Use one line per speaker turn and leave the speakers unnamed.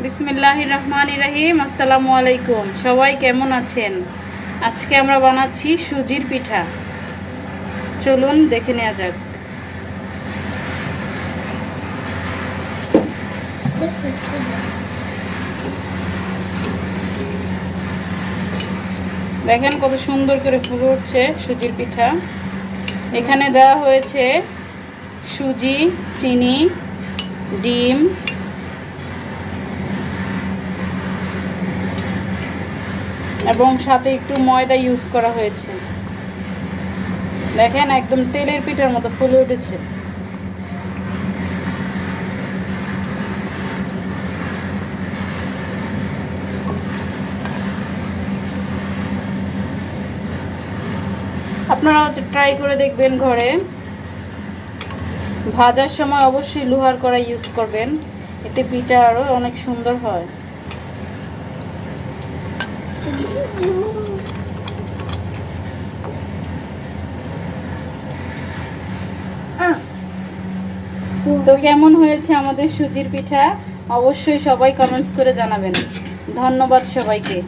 বিসমিল্লাহির রহমানির রহিম। আসসালামু আলাইকুম। সবাই কেমন আছেন? আজকে আমরা বানাচ্ছি সুজির পিঠা। চলুন দেখে নেওয়া যাক। দেখেন কত সুন্দর করে ফুলে উঠছে সুজির পিঠা। এখানে দেওয়া হয়েছে সুজি, চিনি, ডিম এবং সাথে একটু ময়দা ইউজ করা হয়েছে। দেখেন একদম তেলের পিঠার মতো ফুলে উঠেছে। আপনারা ট্রাই করে দেখবেন ঘরে। ভাজার সময় অবশ্যই লোহার কড়াই ইউজ করবেন, এতে পিঠা আরও অনেক সুন্দর হয়। তো কেমন হয়েছে আমাদের সুজির পিঠা? অবশ্যই সবাই কমেন্টস করে জানাবেন। ধন্যবাদ সবাইকে।